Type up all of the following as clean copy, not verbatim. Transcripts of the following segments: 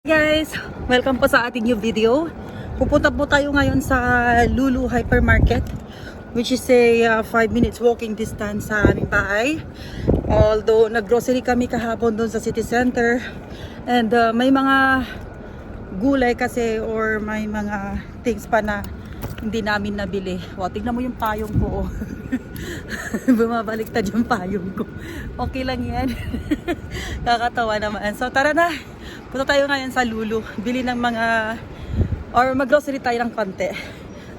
Guys, welcome po sa ating new video. Pupunta po tayo ngayon sa Lulu Hypermarket, which is a 5 minutes walking distance sa aming bahay. Although naggrocery kami kahapon doon sa city center, and may mga gulay kasi or may mga things pa na hindi namin nabili. Wow, tignan mo yung payong ko. Bumabaliktad yung payong ko. Okay lang yan. Kakatawa naman. So tara na. Punta tayo ngayon sa Lulu. Bili ng mga or mag-grocery tayo ng konti.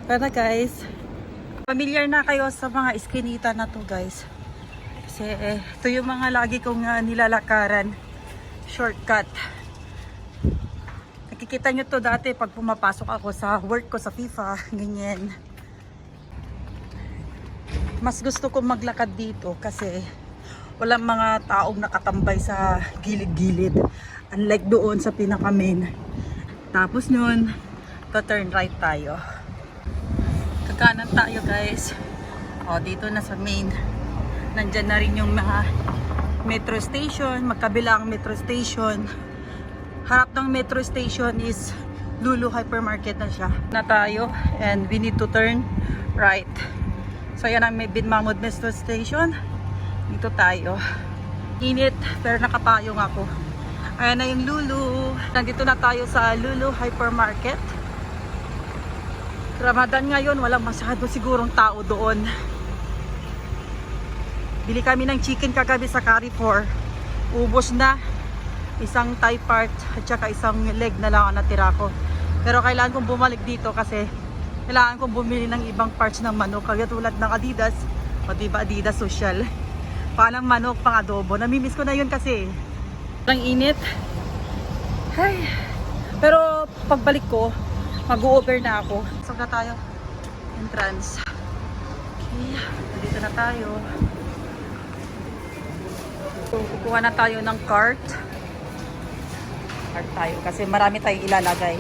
Tara na guys. Familiar na kayo sa mga iskinita na to guys. Kasi ito yung mga lagi kong nilalakaran. Shortcut. Nakikita nyo to dati pag pumapasok ako sa work ko sa FIFA. Ganyan. Mas gusto kong maglakad dito kasi walang mga taong nakatambay sa gilid-gilid. Unlike doon sa pinaka-main. Tapos nun, turn right tayo. Kakanan tayo guys. O, dito na sa main. Nandyan na rin yung mga metro station. Magkabilang metro station. Harap ng metro station is Lulu Hypermarket na siya. Na tayo and we need to turn right. So yan ang Bin Mahmud Metro Station. Dito tayo. Init pero nakapayong ako. Ayan na yung Lulu. Nandito na tayo sa Lulu Hypermarket. Ramadan ngayon, walang masyado sigurong tao doon. Bili kami ng chicken kagabi sa Carrefour. Ubos na. Isang thigh part at saka isang leg na lang ang natira ko. Pero kailangan kong bumalik dito kasi kailangan kong bumili ng ibang parts ng manok. Kaya tulad ng Adidas. O diba Adidas Social. Palang manok, pang adobo. Namimiss ko na yun kasi. Ang init. Ay. Pero pagbalik ko, mag-over na ako. So na tayo. Entrance. Okay. Dito na tayo. So, kukuha na tayo ng cart. Cart tayo kasi marami tayong ilalagay.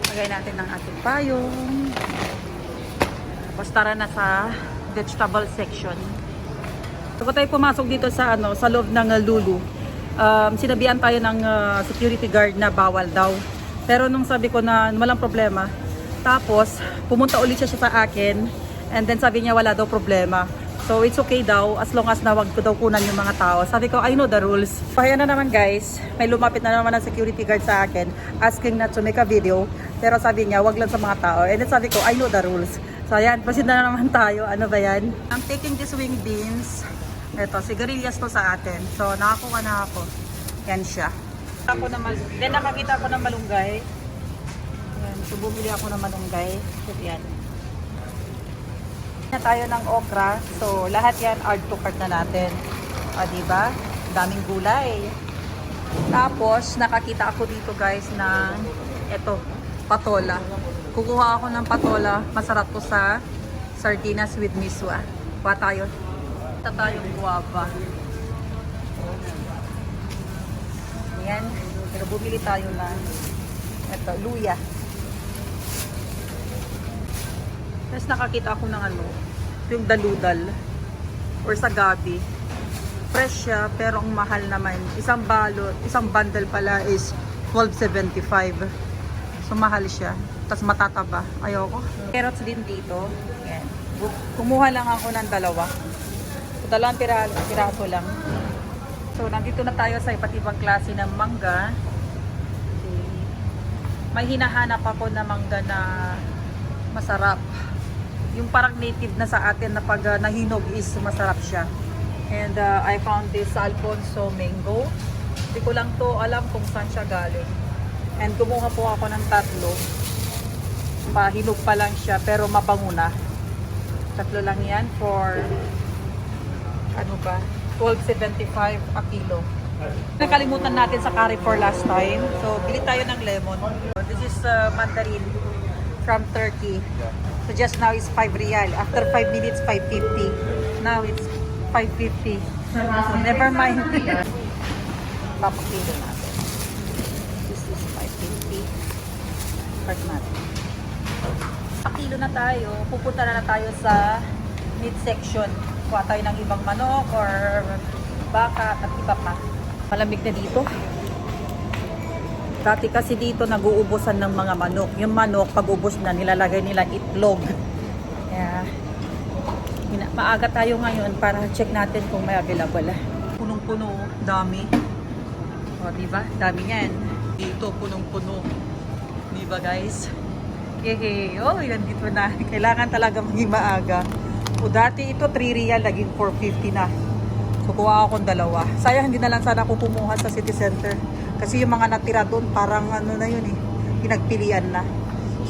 Lagay natin ng ating payong. Tapos tara na sa vegetable section. So tayo pumasok dito sa sa loob ng Lulu. Sinabihan tayo ng security guard na bawal daw. Pero nung sabi ko na walang problema, tapos pumunta ulit siya sa akin and then sabi niya wala daw problema. So it's okay daw as long as na wag ko daw kunan yung mga tao. Sabi ko I know the rules. Kaya na naman guys, may lumapit na naman ang security guard sa akin asking not to make a video. Pero sabi niya wag lang sa mga tao. And then sabi ko I know the rules. So ayan, proceed na naman tayo. Ano ba yan? I'm taking this wing beans. Ito, sigarilyas to sa atin. So, nakakuha na ako. Yan siya. Then, nakakita ako ng malunggay. Yan. So, bumili ako ng malunggay. So, yan. Na tayo ng okra. So, lahat yan, add to cart na natin. O, diba? Daming gulay. Tapos, nakakita ako dito guys ng ito, patola. Kukuha ako ng patola. Masarap to sa sardinas with miswa. Kuha tayo. Tayong guwapa. Ayan. Pero bumili tayo na ito, luya. Tapos nakakita ako ng yung daludal or sa gabi. Fresh siya pero ang mahal naman. Isang balot, isang bundle pala is $12.75. So mahal siya. Tapos matataba. Ayoko. Carrots din dito. Ayan. Kumuha lang ako ng dalawa. Dalawang piraso lang. So, nandito na tayo sa iba't ibang klase ng mangga. Okay. May hinahanap ako na mangga na masarap. Yung parang native na sa atin na pag nahinog is masarap siya. And I found this Alfonso mango. Hindi ko lang to alam kung saan siya galing. And kumuha po ako ng tatlo. Pahinog pa lang siya pero mabango na. Tatlo lang yan for $12.75 a kilo. Nakalimutan natin sa Carrefour last time. So, bili tayo ng lemon. This is mandarin from Turkey. So, just now is 5 real. After 5 minutes, 5.50. Now it's 5.50. So, never mind. Papakilo natin. This is 5.50. Start natin. Pakilo na tayo. Pupunta na tayo sa meat section. Kuha tayo ng ibang manok or baka at iba pa. Malamig na dito. Dati kasi dito nag-uubusan ng mga manok. Yung manok, pag ubos na, nilalagay nila itlog. Kaya, maaga tayo ngayon para check natin kung may available. Punong-puno, dami. O, diba? Dami yan. Dito, punong-puno. Diba, guys? Hehe. Oh, nandito na. Kailangan talaga maging maaga. O, dati ito, 3 real, naging 4.50 na. So, kuha akong dalawa. Sayang, hindi na lang sana ako kumuha sa city center. Kasi yung mga natira doon, parang ano na yun eh, pinagpilian na.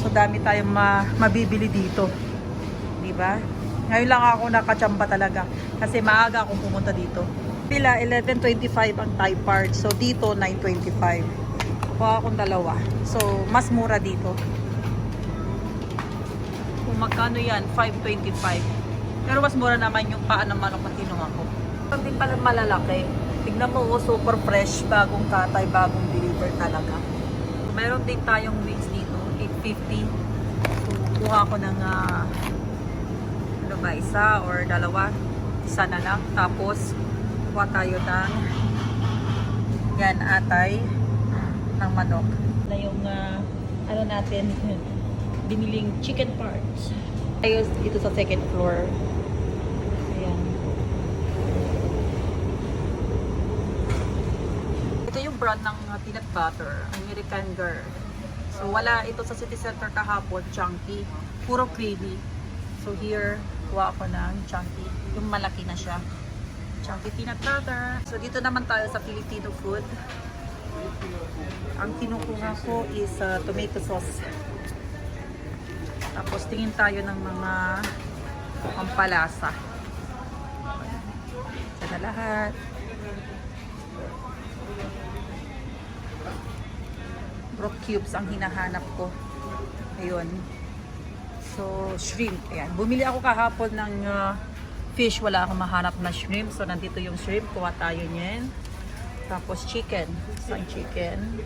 So, dami tayong mabibili dito. Diba? Ngayon lang ako nakachamba talaga. Kasi maaga akong pumunta dito. Pila, 11.25 ang Thai part. So, dito, 9.25. Kuha akong dalawa. So, mas mura dito. Kung magkano yan, 5.25. Pero mas mura naman yung paa ng manok na kinuha ko. Hindi pala malalaki. Tignan mo, super fresh, bagong katay, bagong deliver talaga. Meron din tayong wings dito, 8.50. So, kuha ko ng ano ba, isa or dalawa. Isa na lang. Tapos, kuha tayo ng yan, atay ng manok. Na yung ano natin, biniling chicken parts. Tayo dito sa second floor. Ayan. Ito yung brand ng peanut butter, American Girl. So wala ito sa city center kahapon, chunky. Puro creamy. So here, kuha ako ng chunky. Yung malaki na siya. Chunky peanut butter. So dito naman tayo sa Filipino food. Ang kinukuha ko is tomato sauce. Tapos tingin tayo ng mga pampalasa. Ito na lahat. Brook cubes ang hinahanap ko. Ayun. So, shrimp. Ayan. Bumili ako kahapon ng fish. Wala akong mahanap na shrimp. So, nandito yung shrimp. Kuha tayo niyan. Tapos, chicken. Isang chicken.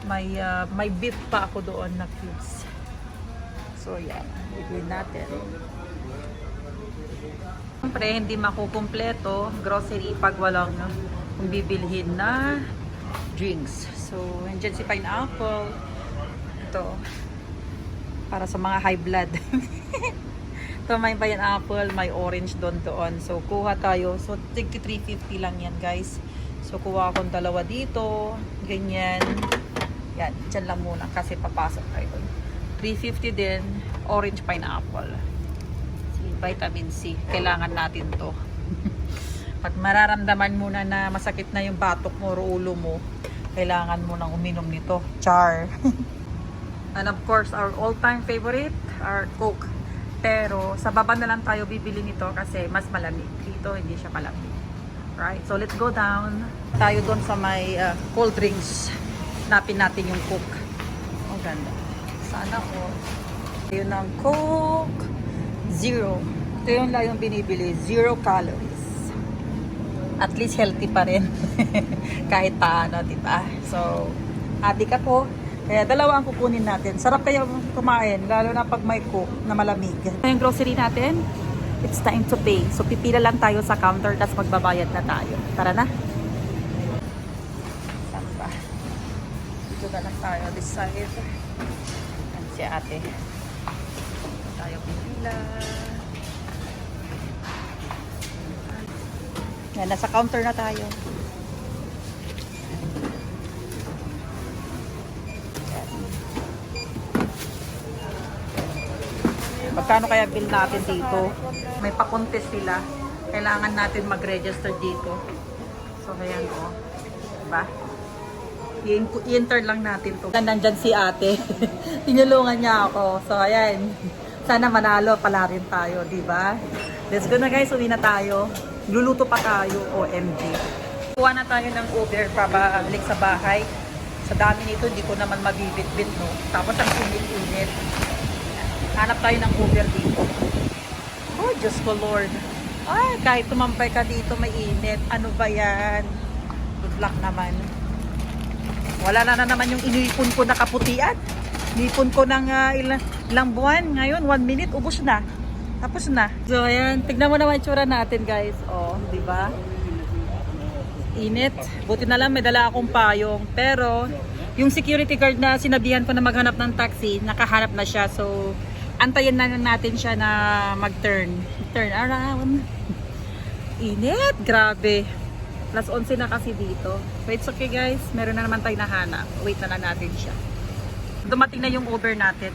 May beef pa ako doon na cubes. So, yan. Bibili natin. Siyempre, hindi makukumpleto grocery pag walang kung bibilhin na drinks. So, andyan si pineapple. Ito. Para sa mga high blood. Ito, may pineapple, may orange doon. So, kuha tayo. So, tig 350 lang yan, guys. So, kuha akong dalawa dito. Ganyan. Yan. Dyan lang muna kasi papasok tayo. 350 din. Orange pineapple. Vitamin C. Kailangan natin to. Pag mararamdaman mo na masakit na yung batok mo o ulo mo, kailangan mo nang uminom nito. Char. And of course, our all-time favorite, our Coke. Pero sa baba na lang tayo bibili nito kasi mas malamig. Dito hindi siya malamig. Right? So let's go down. Tayo doon sa may cold drinks. Napin natin yung Coke. Ang ganda. Sana ko. Yun ang Coke. Zero. Ito yung lang yung binibili. 0 calories. At least healthy pa rin. Kahit paano, diba? So, adik ako. Kaya dalawa ang kukunin natin. Sarap kaya kumain, lalo na pag may Coke na malamig. Yung grocery natin, it's time to pay. So, pipila lang tayo sa counter, tapos magbabayad na tayo. Tara na. Saan ba? Dito na lang tayo. This side. Yan si ate. Dito tayo pipila. Yan, nasa counter na tayo. Magkano kaya bill natin dito? May pa-contest sila. Kailangan natin mag-register dito. So, ayan o. Diba? I-enter lang natin to. Nandyan si ate. Tinulungan niya ako. So, ayan. Sana manalo pala rin tayo. Diba? Let's go na guys. Uwi na tayo. Luluto pa tayo, OMG. Kuha na tayo ng Uber pabalik sa bahay. Sa dami nito, hindi ko naman mabibit-bit, no? Tapos ang init-init. Hanap tayo ng Uber dito. Oh, Diyos ko Lord. Ay, kahit tumampay ka dito, may init. Ano ba yan? Good luck naman. Wala na naman yung inipon ko na kaputian. Inipon ko ng ilang buwan. Ngayon, 1 minute, ubos na. Tapos na. So, ayan. Tignan mo naman yung tsura natin, guys. Oh, di ba? Init. Buti na lang may dala akong payong. Pero, yung security guard na sinabihan ko na maghanap ng taxi, nakahanap na siya. So, antayin na natin siya na mag-turn. Turn around. Init. Grabe. Plus 11 na kasi dito. But it's okay guys. Meron na naman tayo nahanap. Wait na lang natin siya. Dumating na yung Uber natin.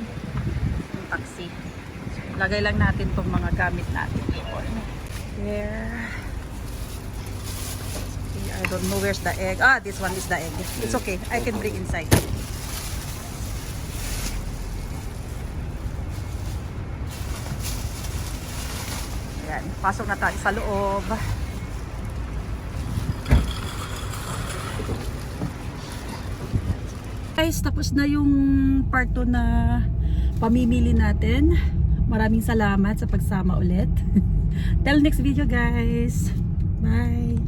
Yung taxi. Lagay lang natin tong mga gamit natin. There. I don't know where's the egg. Ah, this one is the egg. It's okay. I can bring inside. Ayan. Pasok na tayo sa loob. Guys, tapos na yung part 2 na pamimili natin. Maraming salamat sa pagsama ulit. Till next video guys. Bye.